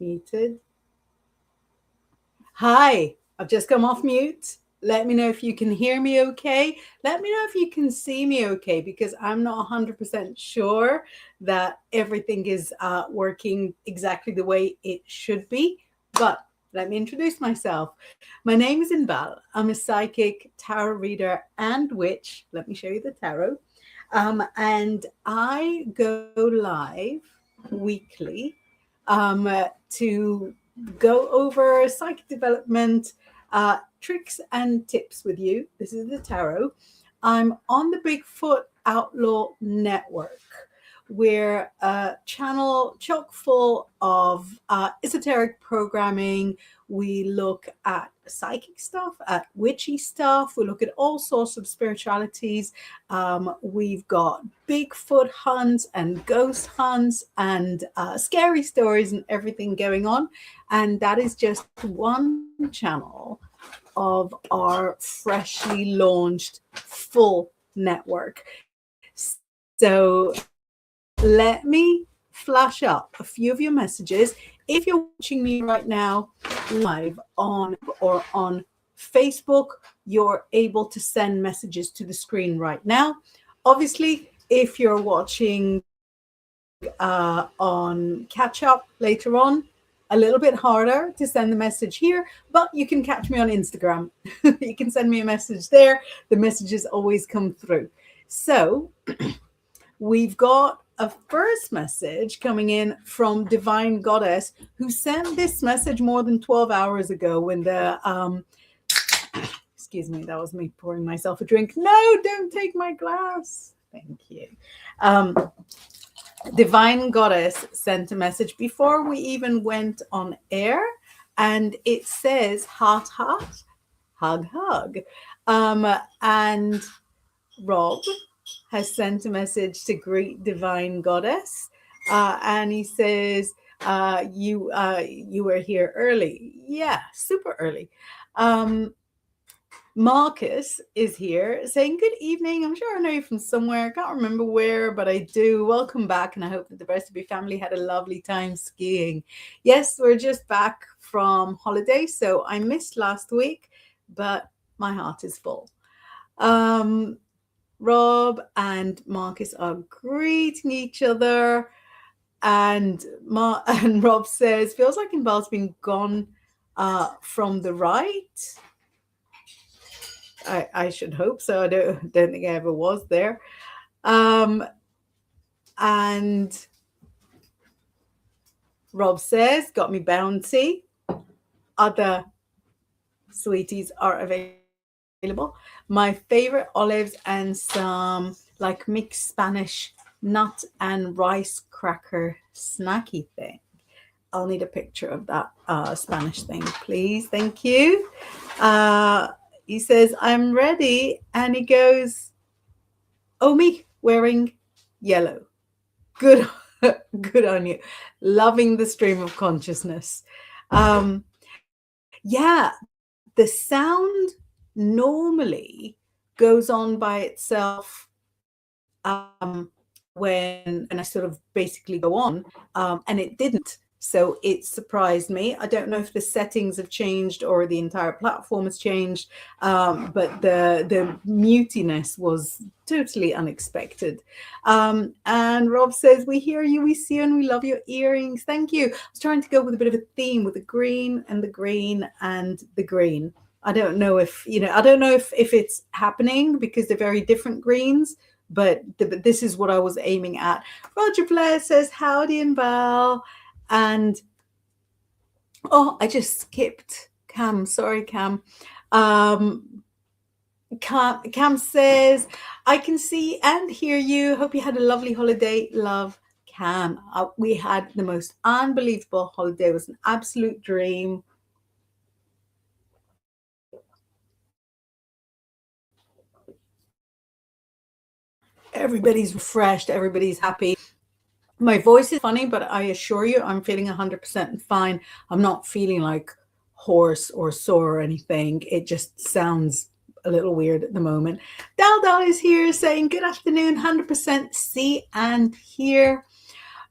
Muted. Hi, I've just come off mute. Let me know if you can hear me okay. Let me know if you can see me okay, because I'm not 100% sure that everything is working exactly the way it should be. But let me introduce myself. My name is Inbaal. I'm a psychic, tarot reader, and witch. Let me show you the tarot. And I go live weekly to go over psychic development, tricks and tips with you. This is the tarot. I'm on the Bigfoot Outlaw Network. We're a channel chock full of esoteric programming. We look at psychic stuff, at witchy stuff. We look at all sorts of spiritualities. We've got Bigfoot hunts and ghost hunts and scary stories and everything going on. And that is just one channel of our freshly launched full network. So let me flash up a few of your messages. If you're watching me right now live on Facebook, you're able to send messages to the screen right now. Obviously, if you're watching on catch up later on, a little bit harder to send the message here, but you can catch me on Instagram. You can send me a message there. The messages always come through. So we've got a first message coming in from Divine Goddess, who sent this message more than 12 hours ago when the excuse me, that was me pouring myself a drink. No, don't take my glass. Thank you. Divine Goddess sent a message before we even went on air, and it says heart, heart, hug, hug. And Rob has sent a message to greet Divine Goddess, and he says, you were here early. Yeah, super early. Marcus is here saying, good evening. I'm sure I know you from somewhere. I can't remember where, but I do. Welcome back. And I hope that the rest of your family had a lovely time skiing. Yes, we're just back from holiday. So I missed last week, but my heart is full. Rob and Marcus are greeting each other. And Rob says, feels like Inbaal's been gone from the right. I should hope so. I don't think I ever was there. And Rob says, got me bouncy. Other sweeties are available. My favorite olives and some like mixed Spanish nut and rice cracker snacky thing. I'll need a picture of that Spanish thing, please. Thank you. He says, I'm ready. And he goes, oh, me wearing yellow. Good, good on you. Loving the stream of consciousness. Yeah, the sound normally goes on by itself when I sort of basically go on, and it didn't. So it surprised me. I don't know if the settings have changed or the entire platform has changed, but the mutiness was totally unexpected. And Rob says, we hear you, we see you, and we love your earrings. Thank you. I was trying to go with a bit of a theme with the green and the green and the green. I don't know if it's happening because they're very different greens, but this is what I was aiming at. Roger Blair says, howdy, Inbaal. And I just skipped Cam. Sorry, Cam. Cam says, I can see and hear you. Hope you had a lovely holiday. Love, Cam. We had the most unbelievable holiday. It was an absolute dream. Everybody's refreshed. Everybody's happy. My voice is funny, but I assure you I'm feeling 100% fine. I'm not feeling like hoarse or sore or anything. It just sounds a little weird at the moment. Dal is here saying good afternoon, 100% see and hear.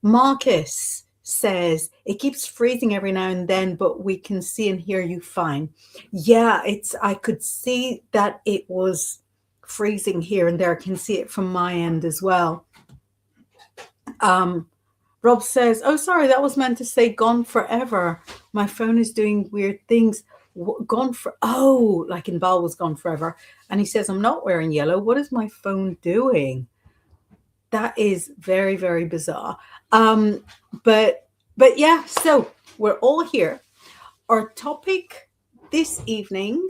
Marcus says it keeps freezing every now and then, but we can see and hear you fine. Yeah, I could see that it was freezing here and there. I can see it from my end as well. Um, Rob says, "Oh, sorry, that was meant to say gone forever. My phone is doing weird things. Gone for like Inbaal was gone forever." And he says, "I'm not wearing yellow. What is my phone doing?" That is very, very bizarre. Um, but yeah, so we're all here. Our topic this evening,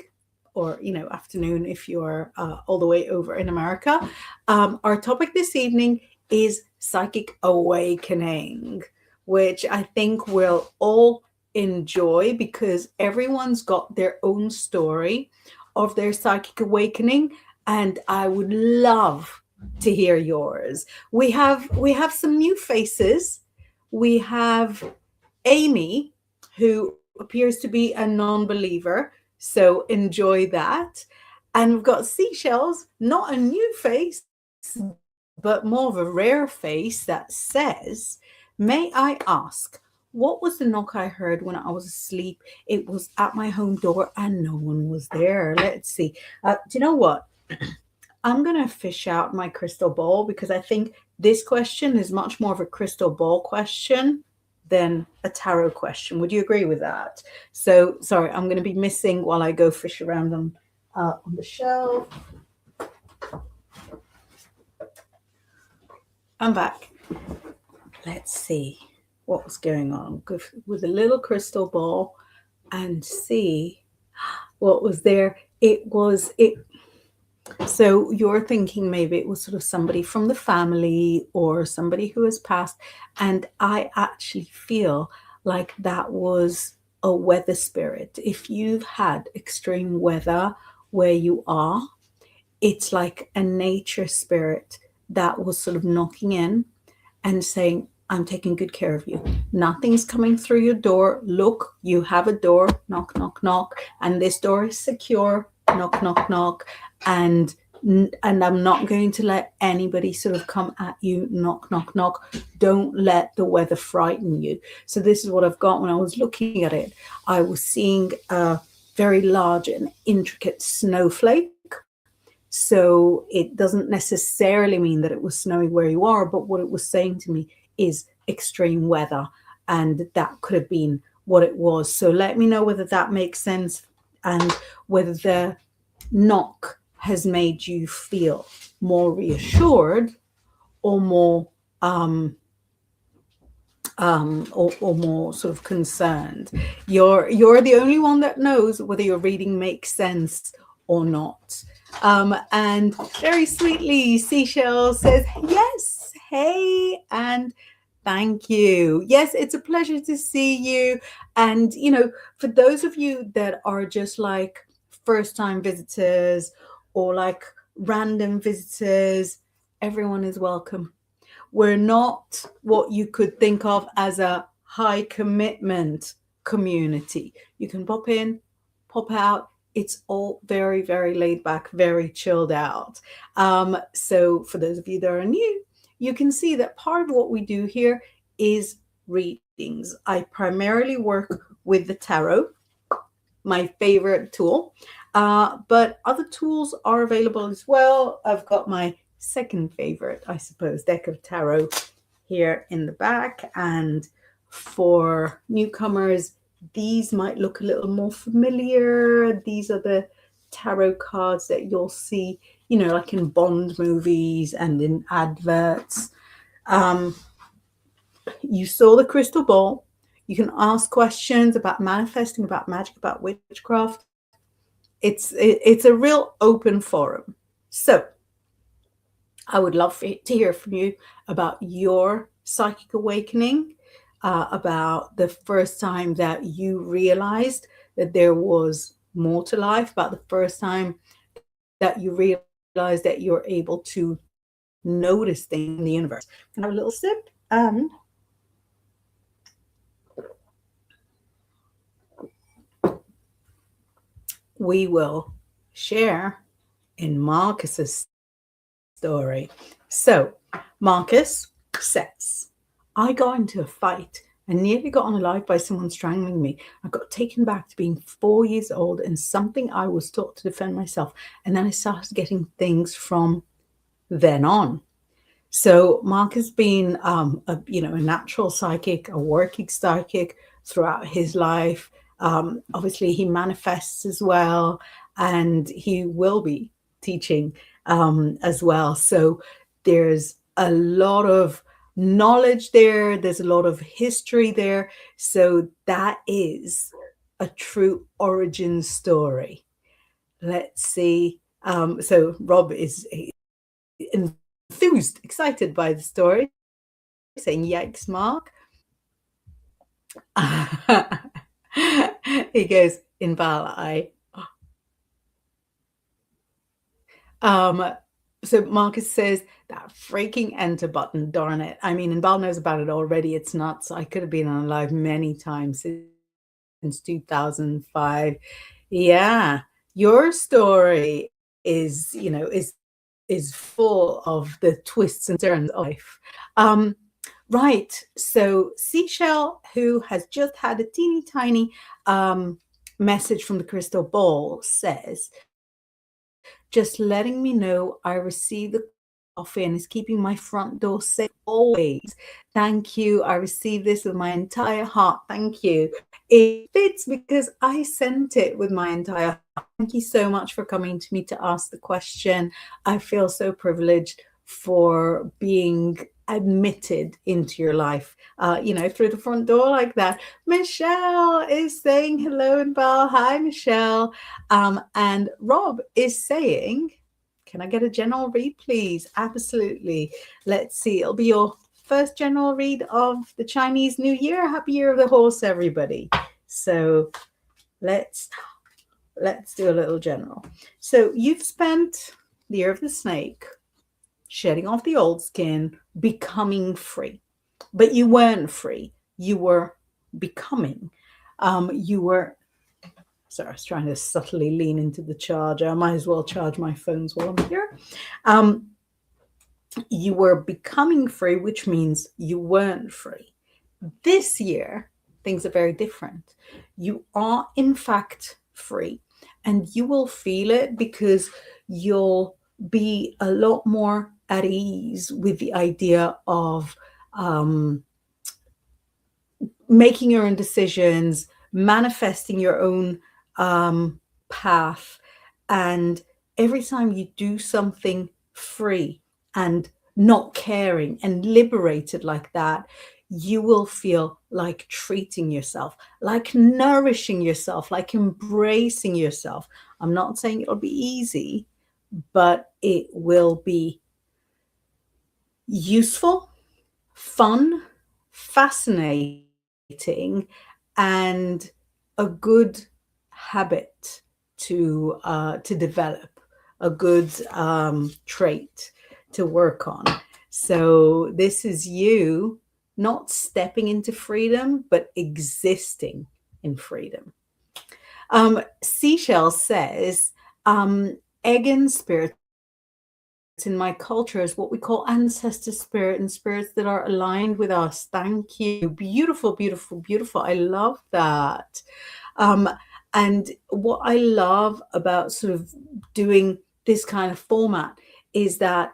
or afternoon if you're all the way over in America, our topic this evening is psychic awakening, which I think we'll all enjoy because everyone's got their own story of their psychic awakening, and I would love to hear yours. We have some new faces. We have Amy, who appears to be a non-believer, so enjoy that. And we've got Seashells, not a new face, but more of a rare face that says, "May I ask, what was the knock I heard when I was asleep? It was at my home door and no one was there." Let's see. Do you know what? I'm going to fish out my crystal ball because I think this question is much more of a crystal ball question than a tarot question. Would you agree with that? So, sorry, I'm going to be missing while I go fish around on the shelf. I'm back. Let's see what was going on with a little crystal ball and see what was there. It. So you're thinking maybe it was sort of somebody from the family or somebody who has passed. And I actually feel like that was a weather spirit. If you've had extreme weather where you are, it's like a nature spirit that was sort of knocking in and saying, "I'm taking good care of you. Nothing's coming through your door. Look, you have a door. Knock, knock, knock. And this door is secure. Knock, knock, knock. And I'm not going to let anybody sort of come at you. Knock, knock, knock. Don't let the weather frighten you." So this is what I've got. When I was looking at it, I was seeing a very large and intricate snowflake. So it doesn't necessarily mean that it was snowing where you are, but what it was saying to me is extreme weather. And that could have been what it was. So let me know whether that makes sense and whether the knock has made you feel more reassured or more or more sort of concerned. You're the only one that knows whether your reading makes sense or not. And very sweetly, Seashell says, "Yes, hey, and thank you. Yes, it's a pleasure to see you." And, for those of you that are just like first time visitors or like random visitors, everyone is welcome. We're not what you could think of as a high commitment community. You can pop in, pop out. It's all very, very laid back, very chilled out. So for those of you that are new, you can see that part of what we do here is readings. I primarily work with the tarot, my favorite tool, but other tools are available as well. I've got my second favorite, I suppose, deck of tarot here in the back. And for newcomers, these might look a little more familiar. These are the tarot cards that you'll see, like in Bond movies and in adverts. You saw the crystal ball. You can ask questions about manifesting, about magic, about witchcraft. It's a real open forum. So I would love to hear from you about your psychic awakening, about the first time that you realized that there was more to life, about the first time that you realized that you're able to notice things in the universe. Can I have a little sip? And we will share in Marcus's story. So, Marcus says, "I got into a fight I nearly got unalive by someone strangling me. I got taken back to being 4 years old and something I was taught to defend myself. And then I started getting things from then on. So Mark has been, a natural psychic, a working psychic throughout his life. Obviously, he manifests as well, and he will be teaching as well. So there's a lot of knowledge there. There's a lot of history there. So that is a true origin story. Let's see. So Rob is enthused, excited by the story, saying, "Yikes, Mark." He goes, "Inbaal, I." Um, so Marcus says, "That freaking enter button, darn it. I mean, Inbal knows about it already. It's nuts. I could have been on live many times since 2005. Yeah, your story is full of the twists and turns of life. Right. So Seashell, who has just had a teeny tiny message from the crystal ball, says, "Just letting me know I received the coffee and is keeping my front door safe always. Thank you. I received this with my entire heart. Thank you. It fits because I sent it with my entire heart. Thank you so much for coming to me to ask the question. I feel so privileged for being admitted into your life, through the front door like that." Michelle is saying hello and Val. Hi, Michelle. And Rob is saying, "Can I get a general read, please?" Absolutely. Let's see. It'll be your first general read of the Chinese New Year. Happy Year of the Horse, everybody. So let's do a little general. So you've spent the year of the snake shedding off the old skin, becoming free. But you weren't free. You were becoming. You were Sorry, I was trying to subtly lean into the charger. I might as well charge my phones while I'm here. You were becoming free, which means you weren't free. This year, things are very different. You are, in fact, free, and you will feel it because you'll be a lot more at ease with the idea of making your own decisions, manifesting your own path. And every time you do something free and not caring and liberated like that, you will feel like treating yourself, like nourishing yourself, like embracing yourself. I'm not saying it'll be easy, but it will be useful, fun, fascinating, and a good habit to develop, a good trait to work on. So this is you not stepping into freedom, but existing in freedom. Seashell says, Egan spirits in my culture is what we call ancestor spirit and spirits that are aligned with us. Thank you. Beautiful, beautiful, beautiful. I love that. And what I love about sort of doing this kind of format is that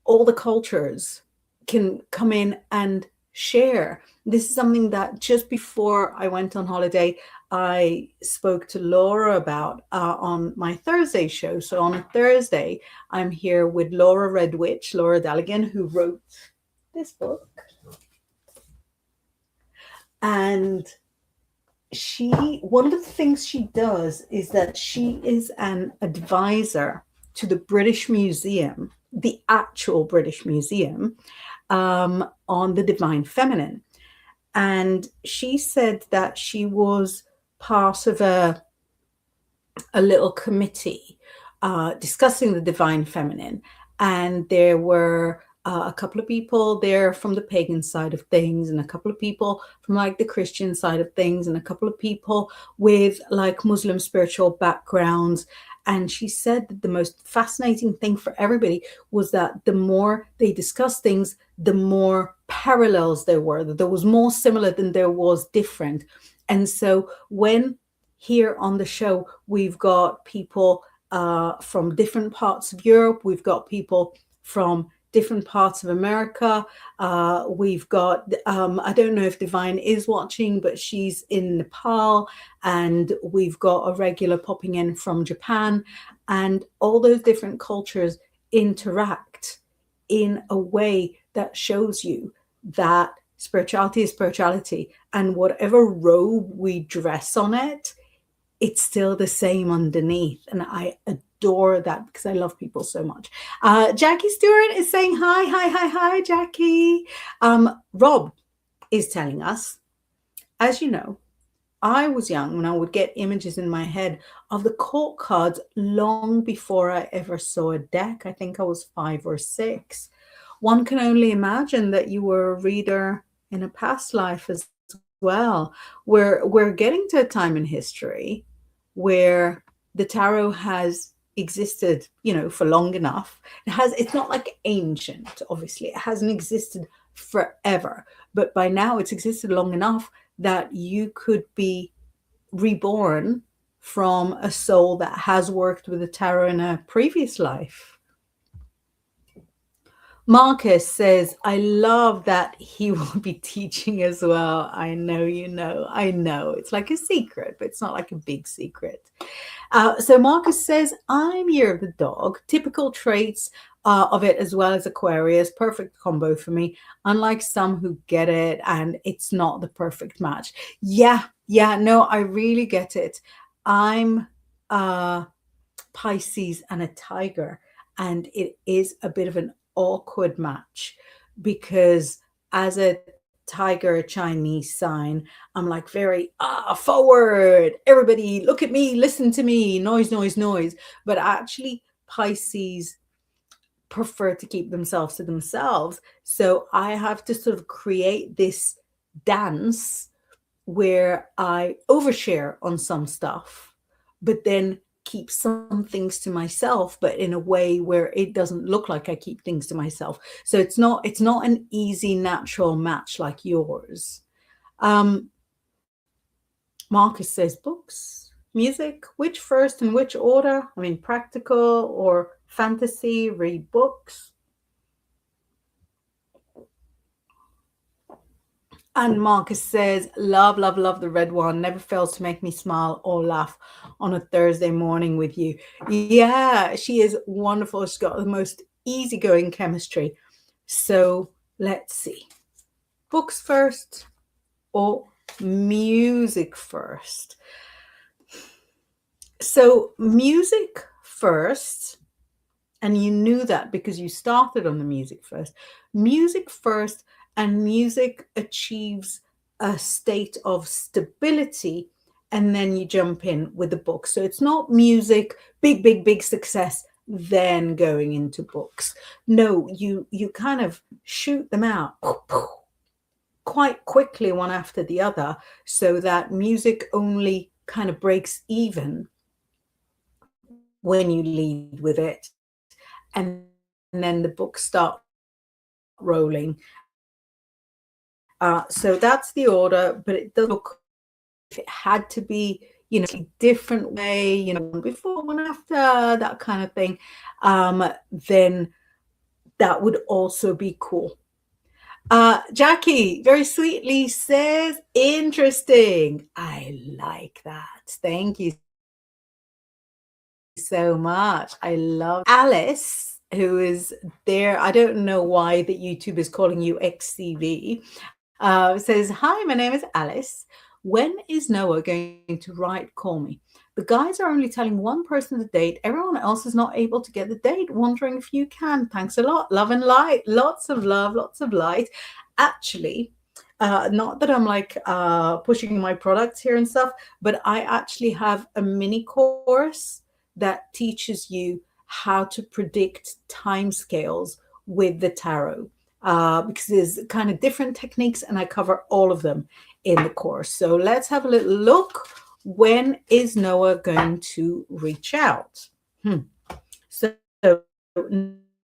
all the cultures can come in and share. This is something that just before I went on holiday, I spoke to Laura about on my Thursday show. So on a Thursday, I'm here with Laura Redwitch, Laura Daligan, who wrote this book. And one of the things she does is that she is an advisor to the British Museum, the actual British Museum, on the divine feminine. And she said that she was part of a little committee discussing the divine feminine. And there were a couple of people there from the pagan side of things, and a couple of people from like the Christian side of things, and a couple of people with like Muslim spiritual backgrounds. And she said that the most fascinating thing for everybody was that the more they discussed things, the more parallels there were, that there was more similar than there was different. And so when here on the show, we've got people from different parts of Europe, we've got people from different parts of America. We've got, I don't know if Divine is watching, but she's in Nepal, and we've got a regular popping in from Japan, and all those different cultures interact in a way that shows you that spirituality is spirituality, and whatever robe we dress on it, it's still the same underneath. And I adore that because I love people so much. Jackie Stewart is saying hi, hi, hi, hi, Jackie. Rob is telling us, as you know, I was young when I would get images in my head of the court cards long before I ever saw a deck. I think I was 5 or 6. One can only imagine that you were a reader in a past life as well. We're getting to a time in history where the tarot has existed, for long enough. It's not like ancient, obviously. It hasn't existed forever, but by now it's existed long enough that you could be reborn from a soul that has worked with the tarot in a previous life. Marcus says, I love that he will be teaching as well. I know, I know. It's like a secret, but it's not like a big secret. So Marcus says, I'm Year of the Dog. Typical traits of it as well as Aquarius. Perfect combo for me. Unlike some who get it and it's not the perfect match. Yeah, no, I really get it. I'm Pisces and a Tiger, and it is a bit of an awkward match because as a Tiger Chinese sign, I'm like very forward, everybody look at me, listen to me, noise, noise, noise. But actually Pisces prefer to keep themselves to themselves. So I have to sort of create this dance where I overshare on some stuff, but then keep some things to myself, but in a way where it doesn't look like I keep things to myself. So it's not an easy, natural match like yours. Marcus says books, music, which first and which order? I mean, practical or fantasy, read books. And Marcus says, love, love, love the red one. Never fails to make me smile or laugh on a Thursday morning with you. Yeah, she is wonderful. She's got the most easygoing chemistry. So let's see. Books first or music first? So music first, and you knew that because you started on the music first. Music first, and music achieves a state of stability, and then you jump in with the book. So it's not music, big, big, big success, then going into books. No, you kind of shoot them out quite quickly, one after the other, so that music only kind of breaks even when you lead with it, and then the books start rolling. So that's the order, but it does look, if it had to be, a different way, one before, one after, that kind of thing, then that would also be cool. Jackie very sweetly says, interesting. I like that. Thank you so much. I love Alice, who is there. I don't know why that YouTube is calling you XCV. Says, hi, my name is Alice. When is Noah going to write Call Me? The guys are only telling one person the date. Everyone else is not able to get the date. Wondering if you can. Thanks a lot. Love and light. Lots of love, lots of light. Actually, not that I'm like pushing my products here and stuff, but I actually have a mini course that teaches you how to predict timescales with the tarot. Because there's kind of different techniques, and I cover all of them in the course. So let's have a little look. When is Noah going to reach out? Hmm. So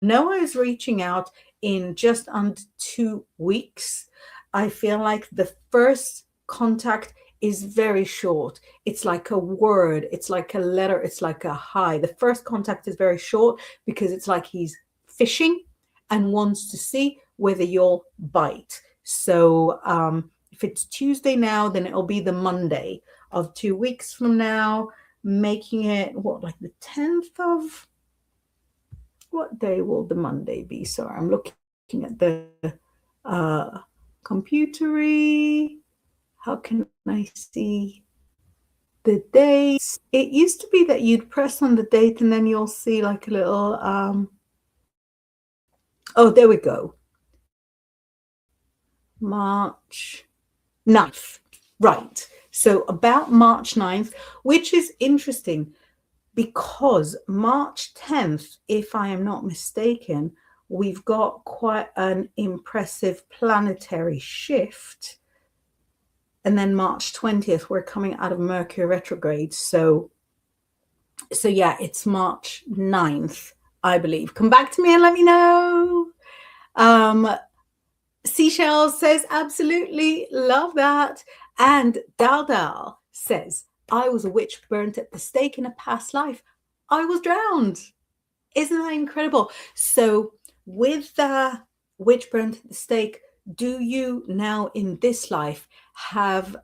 Noah is reaching out in just under 2 weeks. I feel like the first contact is very short. It's like a word, it's like a letter, it's like a hi. The first contact is very short because it's like he's fishing and wants to see whether you'll bite. So if it's Tuesday now, then it'll be the Monday of 2 weeks from now, making it what, like the 10th of what day will the Monday be? Sorry, I'm looking at the uh, computery. How can I see the dates? It used to be that you'd press on the date and then you'll see like a little, oh, there we go. March 9th. Right. So about March 9th, which is interesting because March 10th, if I am not mistaken, we've got quite an impressive planetary shift. And then March 20th, we're coming out of Mercury retrograde. So yeah, it's March 9th, I believe. Come back to me and let me know. Seashells says, absolutely love that. And Dal says, I was a witch burnt at the stake in a past life. I was drowned. Isn't that incredible? So with the witch burnt at the stake, do you now in this life have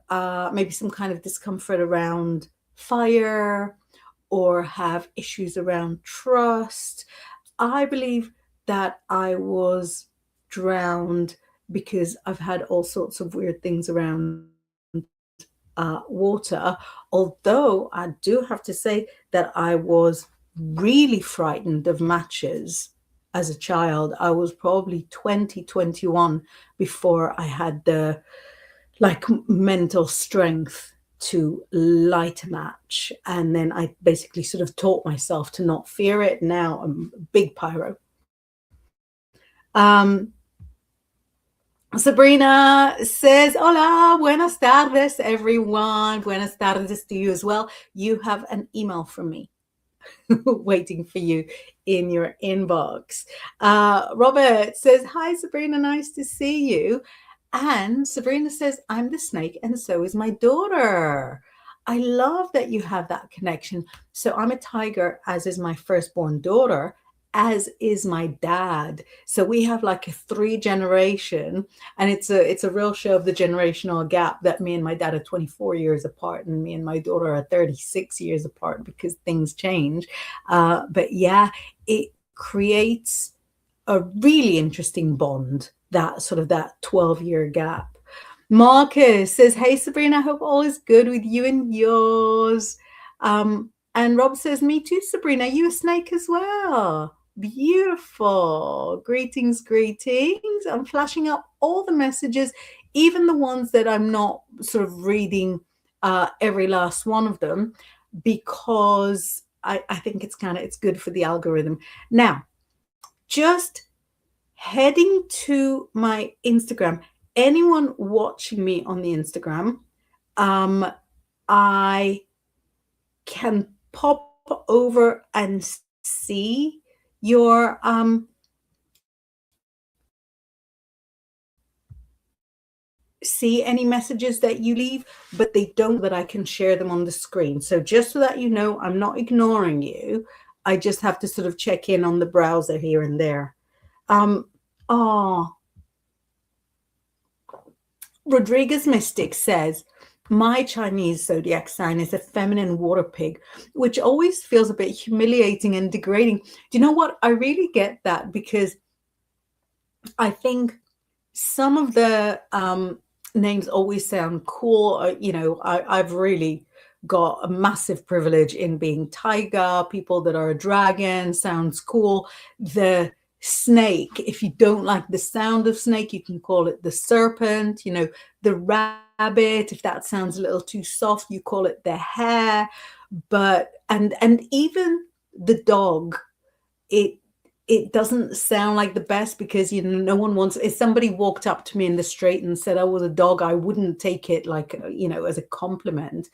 maybe some kind of discomfort around fire or have issues around trust? I believe that I was drowned because I've had all sorts of weird things around water. Although I do have to say that I was really frightened of matches as a child. I was probably 20, 21 before I had the like mental strength to light a match. And then I basically sort of taught myself to not fear it. Now I'm a big pyro. Sabrina says, hola, buenas tardes, everyone. Buenas tardes to you as well. You have an email from me waiting for you in your inbox. Robert says, hi, Sabrina, nice to see you. And Sabrina says, I'm the snake, and so is my daughter. I love that you have that connection. So I'm a tiger, as is my firstborn daughter, as is my dad. So we have like a 3 generation, and it's a real show of the generational gap that me and my dad are 24 years apart, and me and my daughter are 36 years apart because things change. But yeah, it creates a really interesting bond, that sort of that 12-year gap. Marcus says, hey, Sabrina, I hope all is good with you and yours. And Rob says, me too, Sabrina. You a snake as well. Beautiful. Greetings, greetings. I'm flashing up all the messages, even the ones that I'm not sort of reading every last one of them, because I think it's good for the algorithm. Now, just heading to my Instagram, anyone watching me on the Instagram, I can pop over and see your see any messages that you leave, but they don't, that I can share them on the screen. So just so that you know, I'm not ignoring you. I just have to sort of check in on the browser here and there. Rodriguez Mystic says, my Chinese zodiac sign is a feminine water pig, which always feels a bit humiliating and degrading. Do you know what? I really get that, because I think some of the names always sound cool. You know, I've really got a massive privilege in being tiger. People that are a dragon sounds cool. The snake, if you don't like the sound of snake, you can call it the serpent. You know, the rabbit, if that sounds a little too soft, you call it the hare. But and even the dog, it doesn't sound like the best, because you know, no one wants, if somebody walked up to me in the street and said I was a dog, I wouldn't take it like, you know, as a compliment.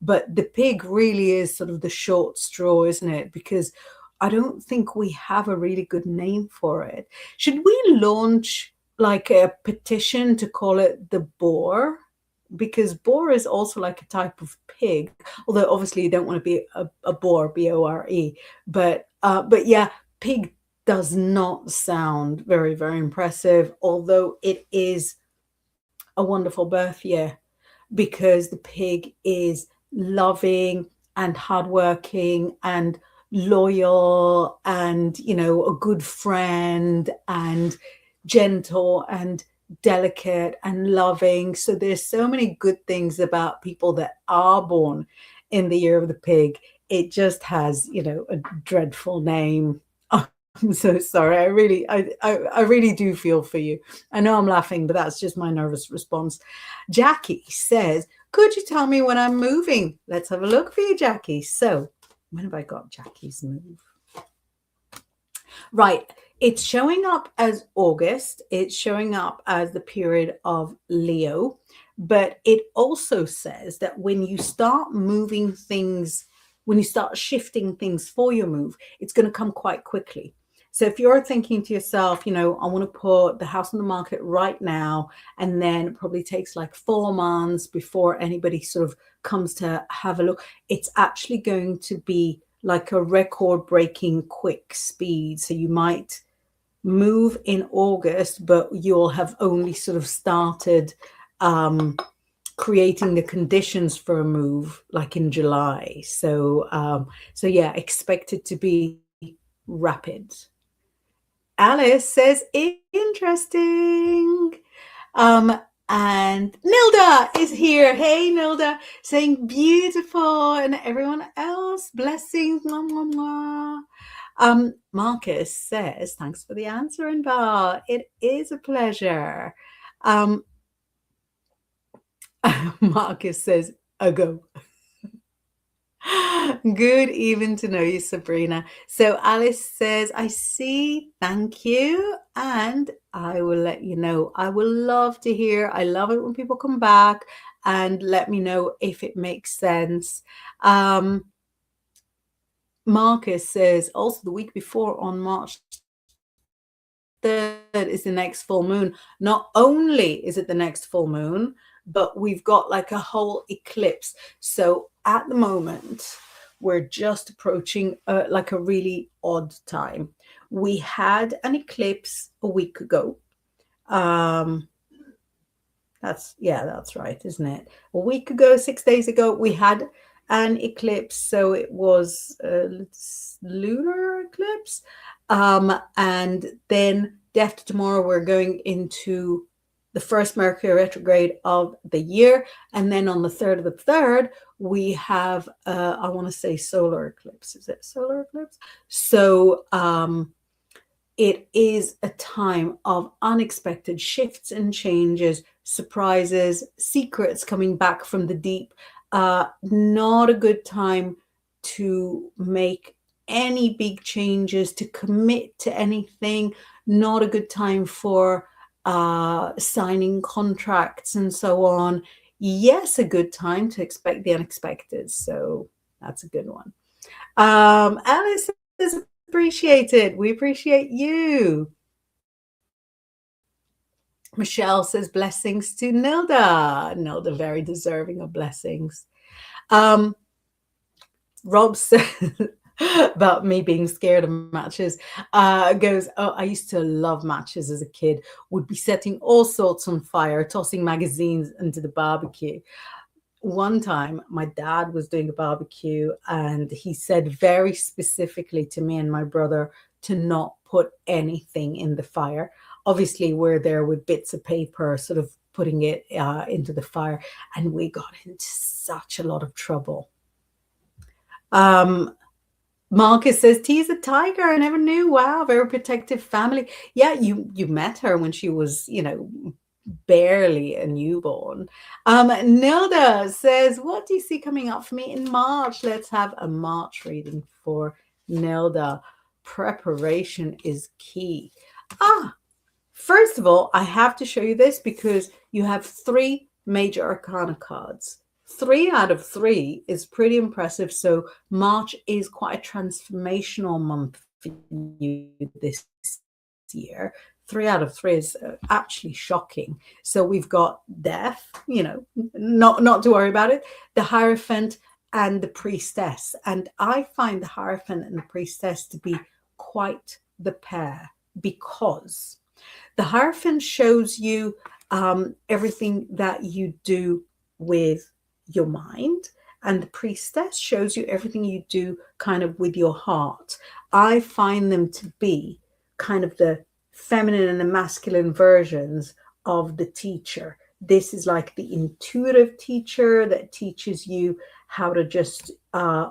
But the pig really is sort of the short straw, isn't it? Because I don't think we have a really good name for it. Should we launch like a petition to call it the boar? Because boar is also like a type of pig, although obviously you don't want to be a boar, B-O-R-E. But yeah, pig does not sound very, very impressive, although it is a wonderful birth year because the pig is loving and hardworking and loyal and, you know, a good friend and gentle and delicate and loving. So there's so many good things about people that are born in the year of the pig. It just has, you know, a dreadful name. I'm so sorry. I really do feel for you. I know I'm laughing, but that's just my nervous response. Jackie says, could you tell me when I'm moving? Let's have a look for you, Jackie. So, when have I got Jackie's move? Right. It's showing up as August. It's showing up as the period of Leo. But it also says that when you start moving things, when you start shifting things for your move, it's going to come quite quickly. So if you're thinking to yourself, you know, I want to put the house on the market right now, and then it probably takes like 4 months before anybody sort of comes to have a look, it's actually going to be like a record breaking quick speed. So you might move in August, but you'll have only sort of started creating the conditions for a move like in July. So yeah, expect it to be rapid. Alice says, interesting. And Nilda is here. Hey, Nilda, saying beautiful, and everyone else, blessings. Mwah, mwah, mwah. Marcus says, thanks for the answer, Inbaal. It is a pleasure. Marcus says, a go. Good even to know you, Sabrina. So Alice says, I see, thank you. And I will let you know. I will love to hear. I love it when people come back and let me know if it makes sense. Marcus says, also the week before on March 3rd is the next full moon. Not only is it the next full moon, but we've got like a whole eclipse. So at the moment, we're just approaching like a really odd time. We had an eclipse a week ago. That's right, isn't it? A week ago, 6 days ago, we had an eclipse. So it was a lunar eclipse. And then day after tomorrow, we're going into the first Mercury retrograde of the year. And then on the 3rd of the 3rd, we have, I want to say solar eclipse. Is it solar eclipse? So it is a time of unexpected shifts and changes, surprises, secrets coming back from the deep. Not a good time to make any big changes, to commit to anything. Not a good time for signing contracts and so on. Yes, a good time to expect the unexpected. So that's a good one. Alice is appreciated. We appreciate you. Michelle says blessings to Nilda. Nilda, very deserving of blessings. Rob says about me being scared of matches, goes, oh, I used to love matches as a kid, would be setting all sorts on fire, tossing magazines into the barbecue. One time my dad was doing a barbecue and he said very specifically to me and my brother to not put anything in the fire. Obviously we're there with bits of paper sort of putting it into the fire, and we got into such a lot of trouble. Marcus says, T's a tiger. I never knew. Wow, very protective family. Yeah, you met her when she was, you know, barely a newborn. Nilda says, what do you see coming up for me in March? Let's have a March reading for Nilda. Preparation is key. First of all, I have to show you this because you have 3 major arcana cards. 3 out of 3 is pretty impressive. So March is quite a transformational month for you this year. 3 out of 3 is actually shocking. So we've got death, not to worry about it, the Hierophant and the Priestess. And I find the Hierophant and the Priestess to be quite the pair, because the Hierophant shows you everything that you do with your mind, and the Priestess shows you everything you do kind of with your heart. I find them to be kind of the feminine and the masculine versions of the teacher. This is like the intuitive teacher that teaches you how to just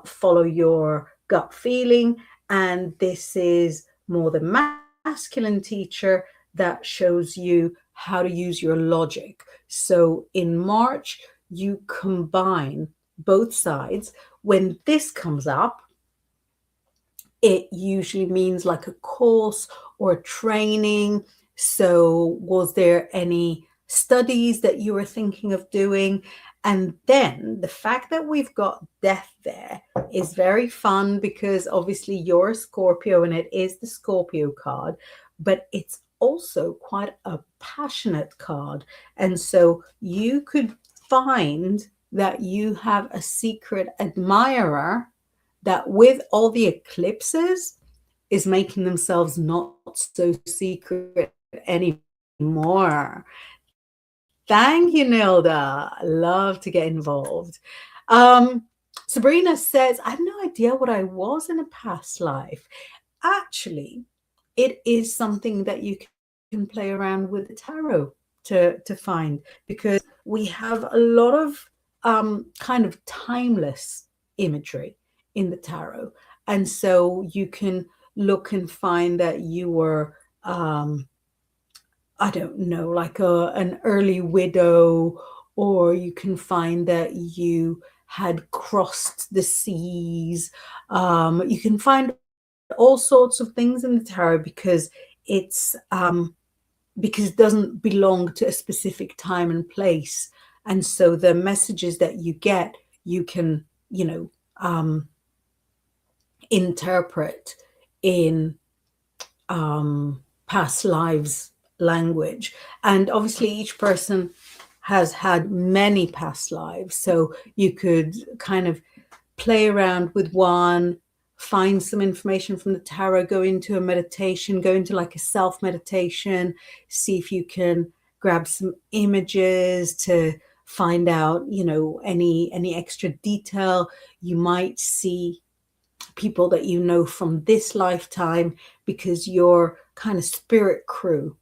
follow your gut feeling. And this is more the masculine teacher that shows you how to use your logic. So in March, you combine both sides. When this comes up, it usually means like a course or a training. So was there any studies that you were thinking of doing? And then the fact that we've got death there is very fun, because obviously you're a Scorpio and it is the Scorpio card, but it's also quite a passionate card. And so you could find that you have a secret admirer that, with all the eclipses, is making themselves not so secret anymore. Thank you, Nilda. Love to get involved. Sabrina says, I have no idea what I was in a past life. Actually, it is something that you can play around with the tarot to find, because we have a lot of kind of timeless imagery in the tarot. And so you can look and find that you were I don't know, like an early widow, or you can find that you had crossed the seas. You can find all sorts of things in the tarot, because it's because it doesn't belong to a specific time and place. And so the messages that you get, you can, interpret in past lives language. And obviously each person has had many past lives, so you could kind of play around with one, find some information from the tarot, go into a meditation, go into like a self meditation, see if you can grab some images to find out, any extra detail. You might see people that you know from this lifetime, because your kind of spirit crew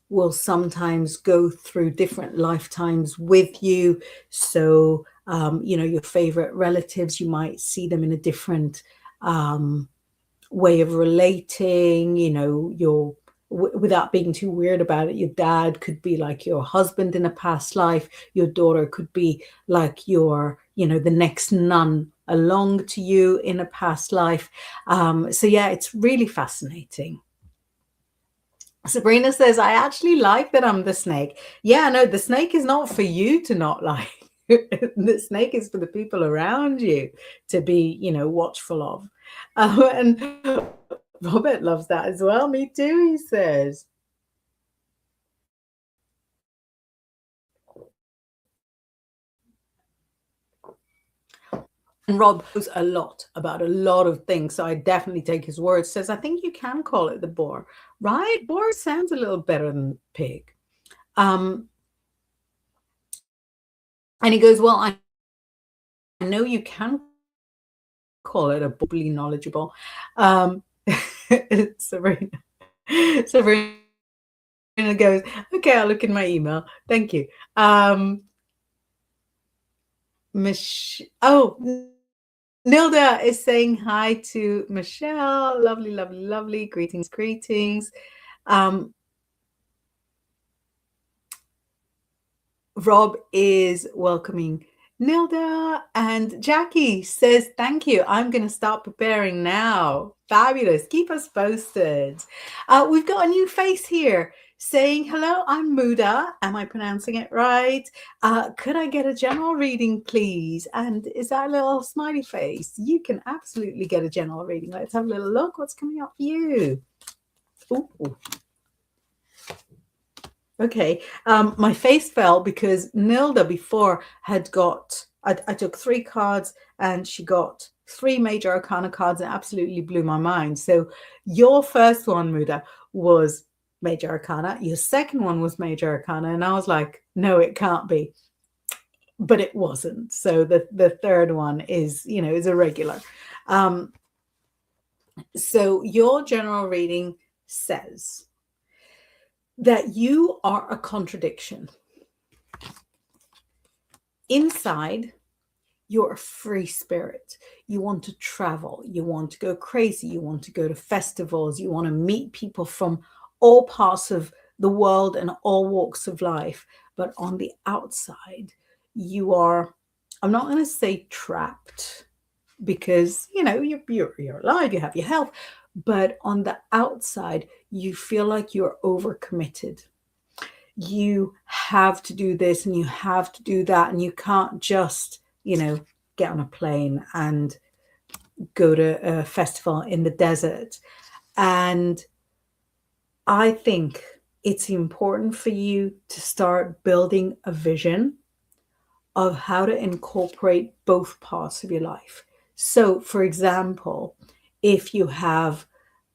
will sometimes go through different lifetimes with you. So, your favorite relatives, you might see them in a different way of relating, without being too weird about it. Your dad could be like your husband in a past life. Your daughter could be like your, the next nun along to you in a past life. So yeah, it's really fascinating. Sabrina says, I actually like that I'm the snake. Yeah, no, the snake is not for you to not like. The snake is for the people around you to be, watchful of. And Robert loves that as well. Me too, he says. And Rob knows a lot about a lot of things, so I definitely take his word. Says, I think you can call it the boar, right? Boar sounds a little better than pig. And he goes, well, I know you can call it a bubbly knowledgeable. Sabrina goes, okay, I'll look in my email. Thank you. Nilda is saying hi to Michelle. Lovely, lovely, lovely. Greetings, greetings. Rob is welcoming Nilda, and Jackie says, thank you. I'm going to start preparing now. Fabulous. Keep us posted. We've got a new face here. saying, hello, I'm Muda. Am I pronouncing it right? Could I get a general reading, please? And is that a little smiley face? You can absolutely get a general reading. Let's have a little look. What's coming up for you? Ooh. Okay. My face fell because Nilda before had got, I took 3 cards and she got 3 major arcana cards and absolutely blew my mind. So your first one, Muda, was major arcana. Your second one was major arcana. And I was like, no, it can't be. But it wasn't. So the third one is, is a regular. So your general reading says that you are a contradiction. Inside, you're a free spirit. You want to travel. You want to go crazy. You want to go to festivals. You want to meet people from all parts of the world and all walks of life. But on the outside, you are, I'm not going to say trapped, because you're alive, you have your health, but on the outside you feel like you're overcommitted. You have to do this and you have to do that, and you can't just get on a plane and go to a festival in the desert. And I think it's important for you to start building a vision of how to incorporate both parts of your life. So, for example, if you have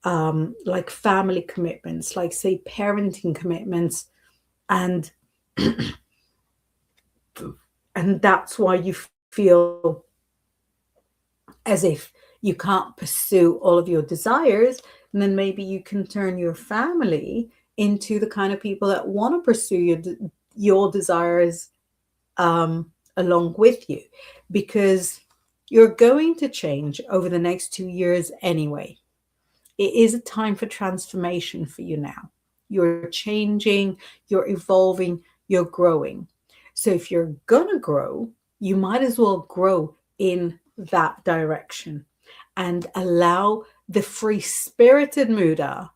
like family commitments, like say parenting commitments, and and that's why you feel as if you can't pursue all of your desires, and then maybe you can turn your family into the kind of people that want to pursue your desires along with you, because you're going to change over the next 2 years anyway. It is a time for transformation for you now. You're changing, you're evolving, you're growing. So if you're gonna grow, you might as well grow in that direction and allow the free spirited Muda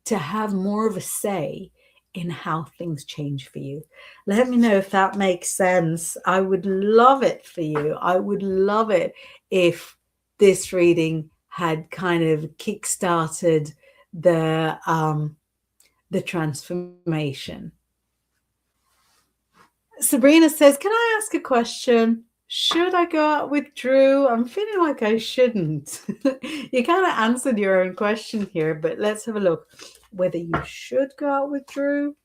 to have more of a say in how things change for you. Let me know if that makes sense. I would love it for you. I would love it if this reading had kind of kick-started the transformation. Sabrina says, can I ask a question? Should I go out with Drew? I'm feeling like I shouldn't. You kind of answered your own question here, but let's have a look. Whether you should go out with Drew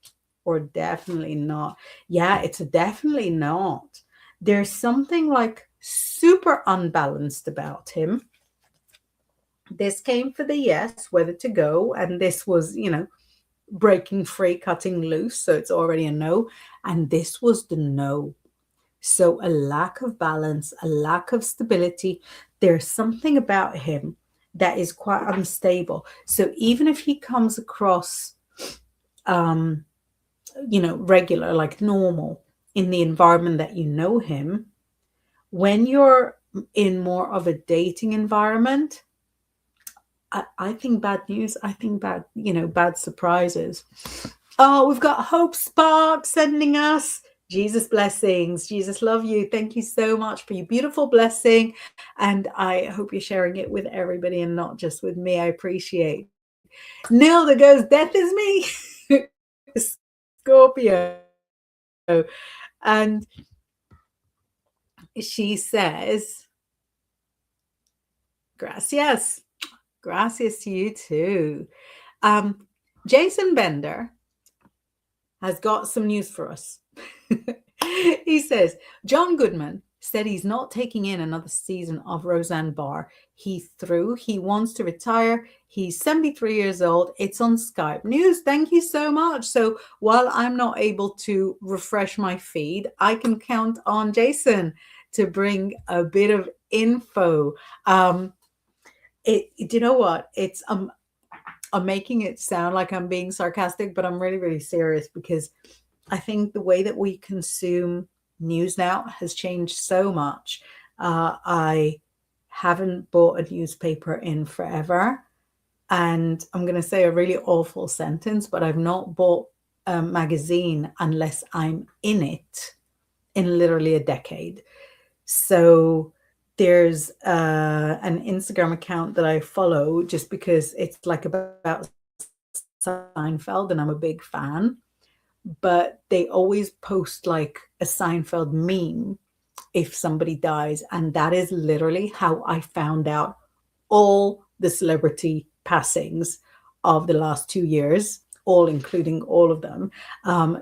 or definitely not. Yeah, it's a definitely not. There's something like super unbalanced about him. This came for the yes, whether to go, and this was, breaking free, cutting loose. So it's already a no. And this was the no. So a lack of balance, a lack of stability. There's something about him that is quite unstable. So even if he comes across, regular, like normal in the environment that you know him, when you're in more of a dating environment, I think bad news. I think bad surprises. Oh, we've got Hope Spark sending us Jesus blessings. Jesus love you. Thank you so much for your beautiful blessing. And I hope you're sharing it with everybody and not just with me. I appreciate. Neil that goes, death is me. Scorpio. And she says, gracias. Gracias to you too. Jason Bender has got some news for us. He says, John Goodman said he's not taking in another season of Roseanne Barr. He's through. He wants to retire. He's 73 years old. It's on Skype News. Thank you so much. So while I'm not able to refresh my feed, I can count on Jason to bring a bit of info. Do you know what? It's I'm making it sound like I'm being sarcastic, but I'm really, really serious, because I think the way that we consume news now has changed so much. I haven't bought a newspaper in forever. And I'm going to say a really awful sentence, but I've not bought a magazine unless I'm in it in literally a decade. So there's an Instagram account that I follow just because it's like about Seinfeld and I'm a big fan. But they always post like a Seinfeld meme if somebody dies. And that is literally how I found out all the celebrity passings of the last 2 years, all including all of them.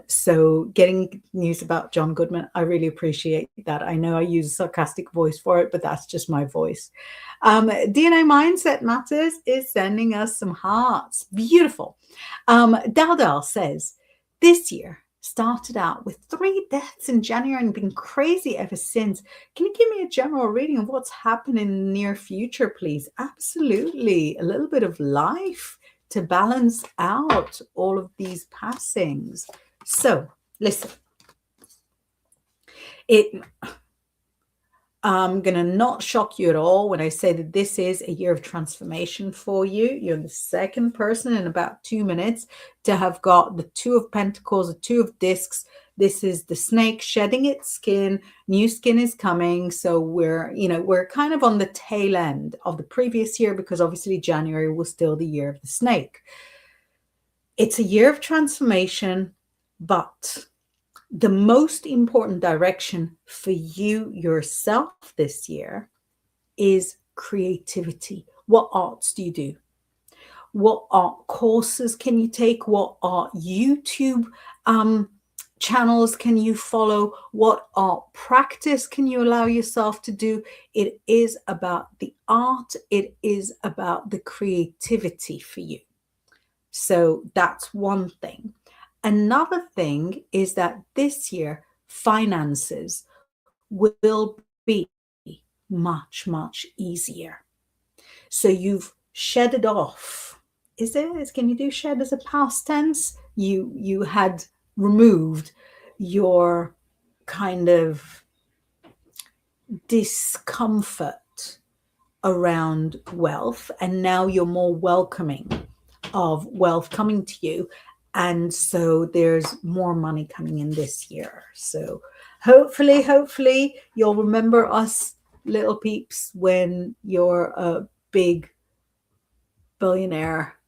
So getting news about John Goodman, I really appreciate that. I know I use a sarcastic voice for it, but that's just my voice. DNA Mindset Matters is sending us some hearts. Beautiful. Daldal says, this year started out with 3 deaths in January and been crazy ever since. Can you give me a general reading of what's happening in the near future, please? Absolutely. A little bit of life to balance out all of these passings. So, listen. I'm going to not shock you at all when I say that this is a year of transformation for you. You're the second person in about 2 minutes to have got the Two of Pentacles, the Two of Discs. This is the snake shedding its skin. New skin is coming. So we're kind of on the tail end of the previous year because obviously January was still the year of the snake. It's a year of transformation, but the most important direction for you yourself this year is creativity. What arts do you do? What art courses can you take? What art YouTube channels can you follow? What art practice can you allow yourself to do? It is about the art. It is about the creativity for you. So that's one thing. Another thing is that this year, finances will be much, much easier. So you've shedded off. Can you do shed as a past tense? You had removed your kind of discomfort around wealth, and now you're more welcoming of wealth coming to you. And so there's more money coming in this year. So hopefully you'll remember us little peeps when you're a big billionaire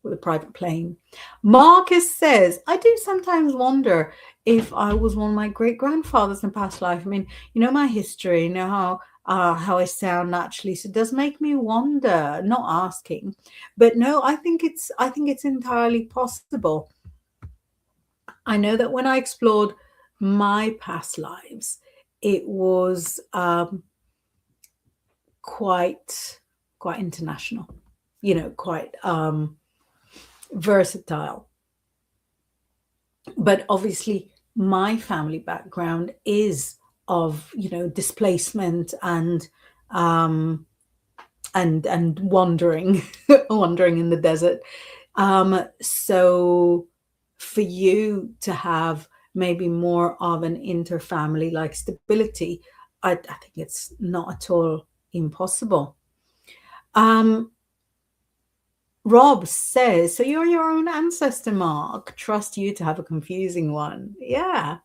with a private plane. Marcus says, I do sometimes wonder if I was one of my great grandfathers in past life. I mean, you know my history, you know how I sound naturally. So it does make me wonder, not asking, but no, I think it's entirely possible. I know that when I explored my past lives, it was quite international, quite versatile. But obviously my family background is of displacement and wandering wandering in the desert. So for you to have maybe more of an interfamily like stability, I think it's not at all impossible. Rob says, so you're your own ancestor, Mark. Trust you to have a confusing one. Yeah.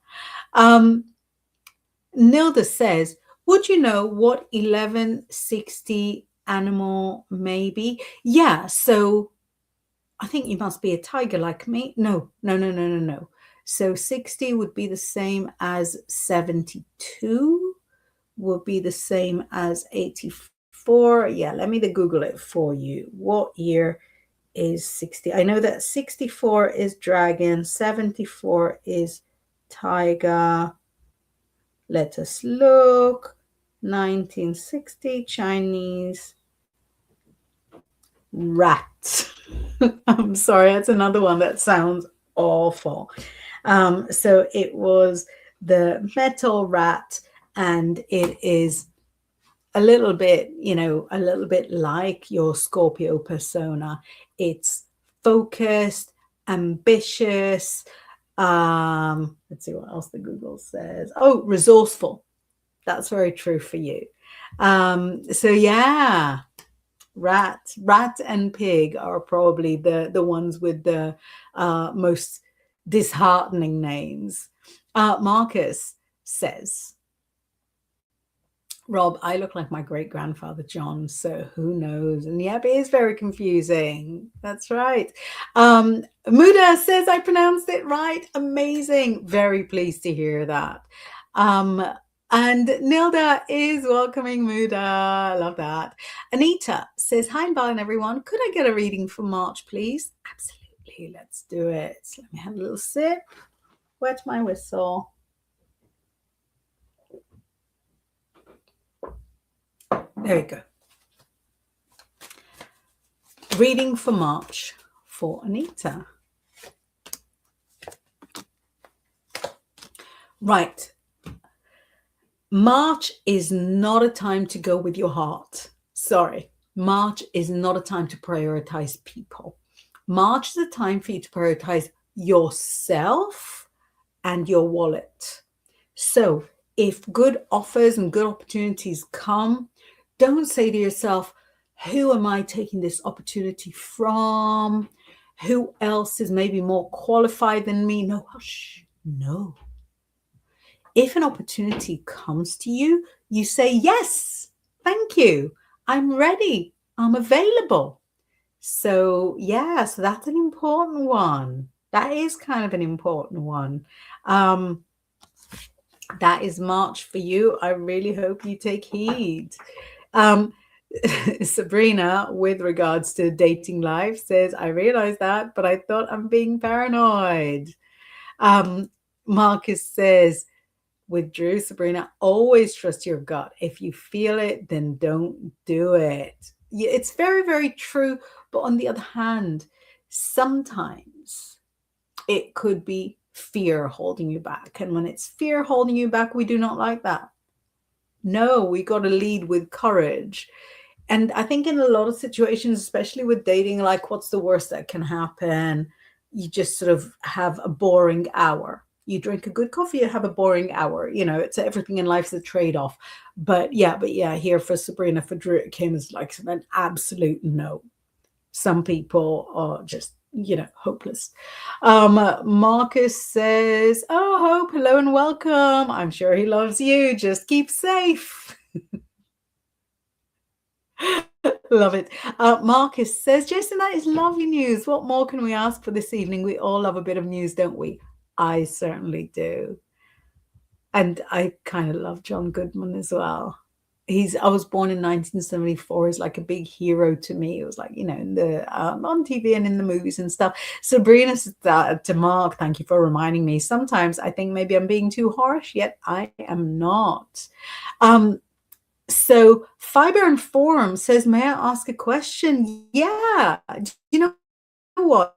Nilda says, would you know what 1160 animal may be? Yeah, so I think you must be a tiger like me. No. So 60 would be the same as 72, would be the same as 84. Yeah, let me Google it for you. What year is 60? I know that 64 is dragon, 74 is tiger. Let us look. 1960 Chinese rat. I'm sorry, that's another one that sounds awful. So it was the metal rat, and it is a little bit like your Scorpio persona. It's focused, ambitious. Let's see what else the Google says. Oh, resourceful. That's very true for you. So yeah, rat and pig are probably the ones with the most disheartening names. Marcus says, Rob, I look like my great grandfather John, so who knows? And yep, it is very confusing. That's right. Muda says I pronounced it right. Amazing. Very pleased to hear that. And Nilda is welcoming Muda. Love that. Anita says, hi, Inbaal and everyone. Could I get a reading for March, please? Absolutely. Let's do it. Let me have a little sip. Wet my whistle. There we go. Reading for March for Anita. Right. March is not a time to go with your heart. Sorry. March is not a time to prioritize people. March is a time for you to prioritize yourself and your wallet. So if good offers and good opportunities come, don't say to yourself, who am I taking this opportunity from? Who else is maybe more qualified than me? No, hush, no. If an opportunity comes to you, you say, yes, thank you. I'm ready. I'm available. So, yeah, so that's an important one. That is kind of an important one. That is March for you. I really hope you take heed. Sabrina, with regards to dating life, says, I realize that, but I thought I'm being paranoid. Marcus says, with Drew, Sabrina, always trust your gut. If you feel it, then don't do it. It's very, very true. But on the other hand, sometimes it could be fear holding you back. And when it's fear holding you back, we do not like that. No, we got to lead with courage. And I think in a lot of situations, especially with dating, like what's the worst that can happen? You just sort of have a boring hour. You drink a good coffee, you have a boring hour. You know, it's everything in life's a trade-off. But yeah, here for Sabrina, for Drew, it came as like an absolute no. Some people are just, hopeless. Marcus says, oh, Hope, hello and welcome. I'm sure he loves you. Just keep safe. Love it. Marcus says, Jason, that is lovely news. What more can we ask for this evening? We all love a bit of news, don't we? I certainly do. And I kind of love John Goodman as well. I was born in 1974. He's like a big hero to me. It was like, in the on TV and in the movies and stuff. Sabrina said to Mark, thank you for reminding me. Sometimes I think maybe I'm being too harsh, yet I am not. So Fiber and Form says, may I ask a question? Yeah. You know what?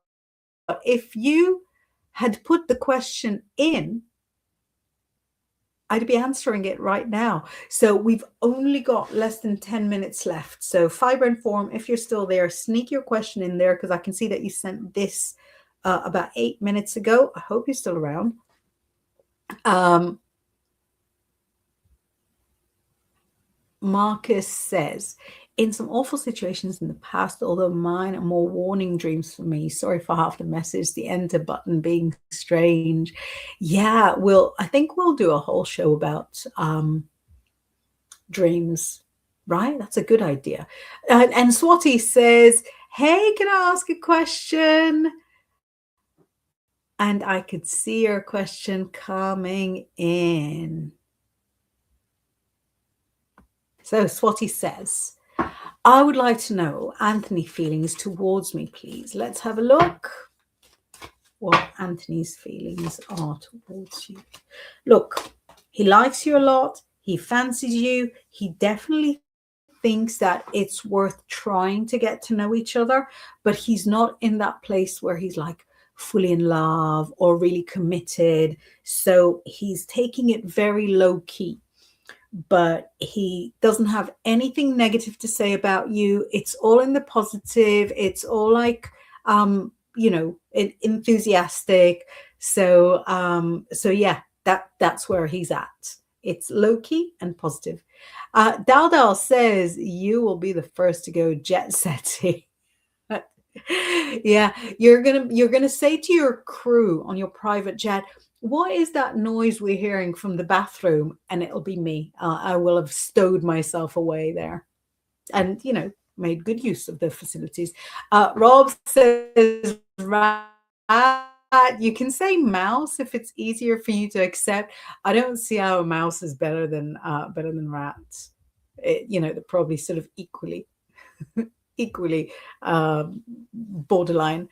If you had put the question in, I'd be answering it right now. So we've only got less than 10 minutes left. So Fiber and Form, if you're still there, sneak your question in there because I can see that you sent this about 8 minutes ago. I hope you're still around. Marcus says, in some awful situations in the past, although mine are more warning dreams for me. Sorry for half the message, the enter button being strange. Yeah, I think we'll do a whole show about dreams, right? That's a good idea. And Swati says, hey, can I ask a question? And I could see your question coming in. So Swati says, I would like to know Anthony's feelings towards me, please. Let's have a look what Anthony's feelings are towards you. Look, he likes you a lot. He fancies you. He definitely thinks that it's worth trying to get to know each other, but he's not in that place where he's like fully in love or really committed. So he's taking it very low key. But he doesn't have anything negative to say about you. It's all in the positive. It's all like, enthusiastic. So yeah, that's where he's at. It's low key and positive. Daldal says you will be the first to go jet setting. Yeah, you're gonna say to your crew on your private jet, what is that noise we're hearing from the bathroom? And it'll be me. I will have stowed myself away there and, made good use of the facilities. Rob says rat. You can say mouse if it's easier for you to accept. I don't see how a mouse is better than rats. They're probably sort of equally borderline.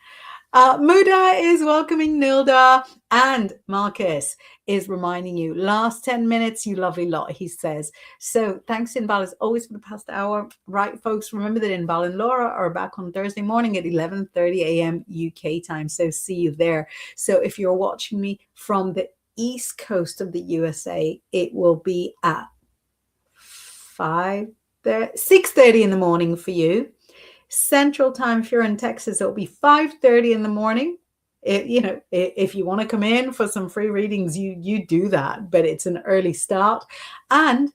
Muda is welcoming Nilda, and Marcus is reminding you, last 10 minutes, you lovely lot, he says. So thanks, Inbal, as always, for the past hour. Right, folks, remember that Inbal and Laura are back on Thursday morning at 11:30 a.m. UK time, so see you there. So if you're watching me from the east coast of the USA, it will be at 6:30 in the morning for you. Central time, if you're in Texas, it'll be 5:30 in the morning. If you want to come in for some free readings, you do that, but it's an early start. And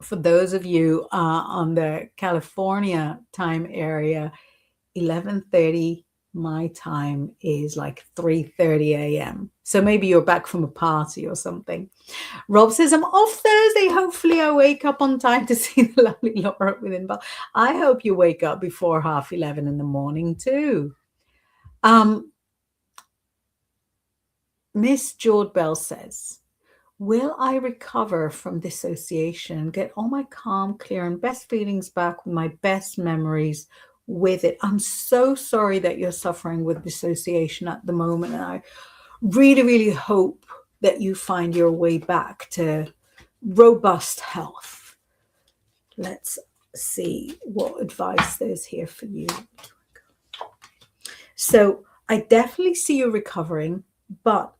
for those of you on the California time area, 11:30 my time is like 3:30 a.m. So maybe you're back from a party or something. Rob says, I'm off Thursday. Hopefully I wake up on time to see the lovely Laura with Inbal. I hope you wake up before 11:30 in the morning too. Miss Jord Bell says, will I recover from dissociation, get all my calm, clear, and best feelings back with my best memories with it? I'm so sorry that you're suffering with dissociation at the moment. And I really, really hope that you find your way back to robust health. Let's see what advice there's here for you. So I definitely see you recovering, but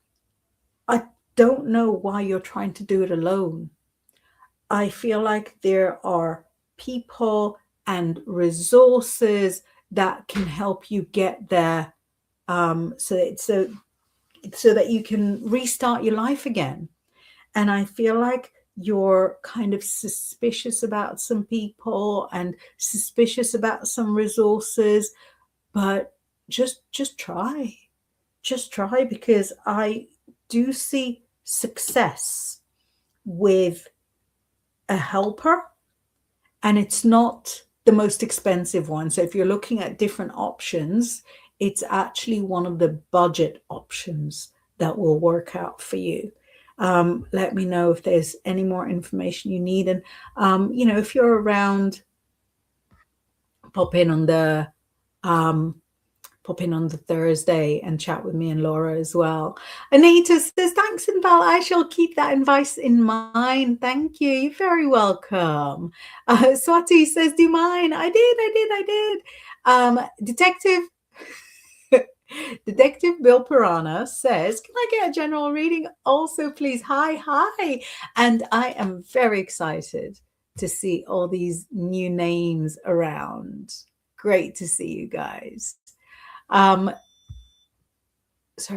I don't know why you're trying to do it alone. I feel like there are people and resources that can help you get there, so that you can restart your life again. And I feel like you're kind of suspicious about some people and suspicious about some resources, but just try. Just try, because I do see success with a helper, and it's not the most expensive one. So if you're looking at different options, it's actually one of the budget options that will work out for you. Let me know if there's any more information you need. And, if you're around, pop in on the Thursday and chat with me and Laura as well. Anita says, thanks, Inbal. I shall keep that advice in mind. Thank you. You're very welcome. Swati says, do mine. I did. Detective Bill Piranha says, can I get a general reading also, please? Hi. And I am very excited to see all these new names around. Great to see you guys. Sorry,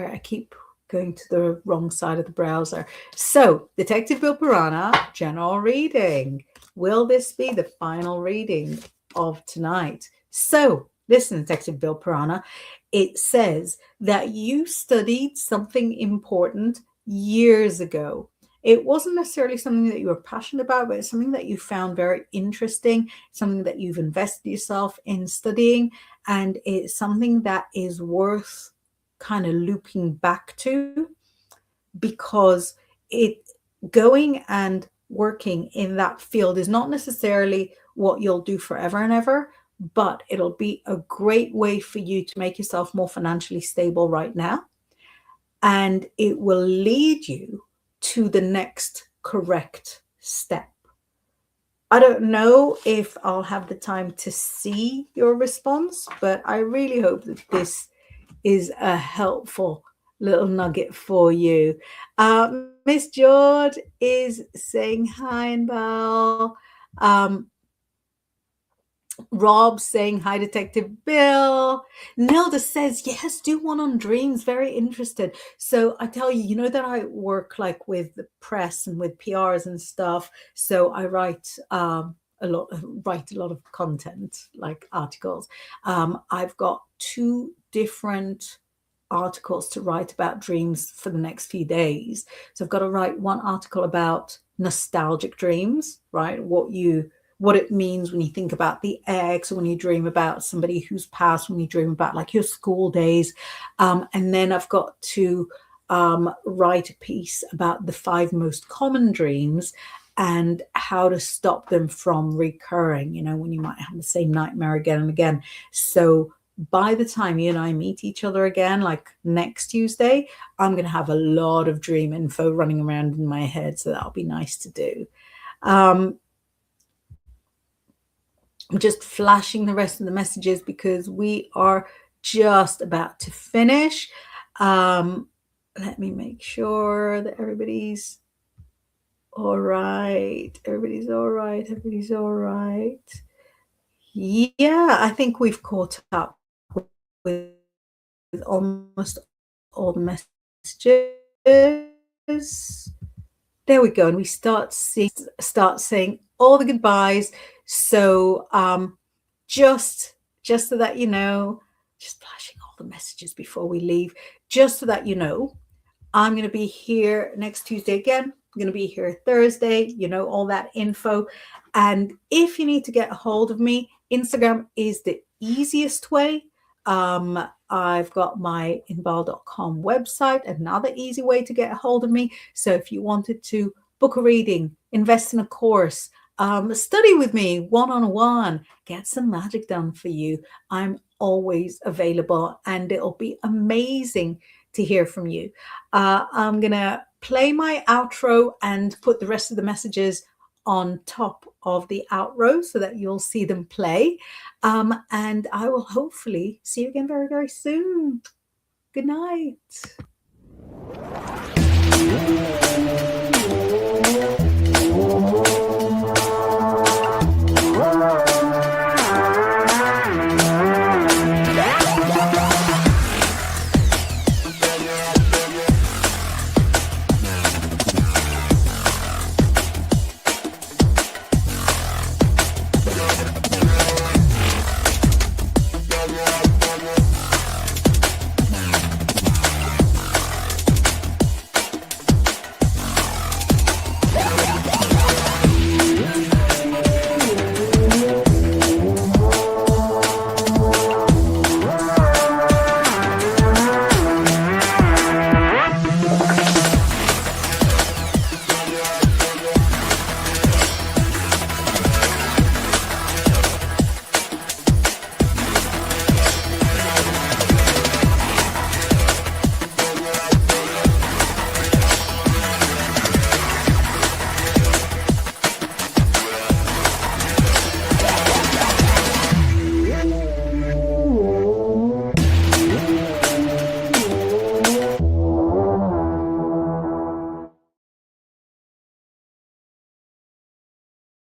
I keep going to the wrong side of the browser. So, Detective Bill Piranha, general reading. Will this be the final reading of tonight? So, listen, Detective Bill Piranha, it says that you studied something important years ago. It wasn't necessarily something that you were passionate about, but it's something that you found very interesting, something that you've invested yourself in studying, and it's something that is worth kind of looping back to, because going and working in that field is not necessarily what you'll do forever and ever, but it'll be a great way for you to make yourself more financially stable right now. And it will lead you to the next correct step. I don't know if I'll have the time to see your response, but I really hope that this is a helpful little nugget for you. Miss George is saying hi, Inbal. Rob saying hi, Detective Bill. Nilda says, yes, do one on dreams. Very interested. So I tell you, that I work like with the press and with PRs and stuff. So I write write a lot of content, like articles. I've got 2 different articles to write about dreams for the next few days. So I've got to write one article about nostalgic dreams, right? What it means when you think about the ex, or when you dream about somebody who's passed, when you dream about like your school days. And then I've got to write a piece about the 5 most common dreams and how to stop them from recurring, when you might have the same nightmare again and again. So by the time you and I meet each other again, like next Tuesday, I'm going to have a lot of dream info running around in my head. So that'll be nice to do. I'm just flashing the rest of the messages because we are just about to finish. Let me make sure that everybody's all right. Everybody's all right. Everybody's all right. Yeah, I think we've caught up with almost all the messages. There we go. And we start saying all the goodbyes. So just so that you know, just flashing all the messages before we leave, just so that you know, I'm going to be here next Tuesday again. I'm going to be here Thursday, all that info. And if you need to get a hold of me, Instagram is the easiest way. I've got my Inbaal.com website, another easy way to get a hold of me. So if you wanted to book a reading, invest in a course, study with me one-on-one, get some magic done for you, I'm always available, and it'll be amazing to hear from you. I'm going to play my outro and put the rest of the messages on top of the outro so that you'll see them play. And I will hopefully see you again very, very soon. Good night.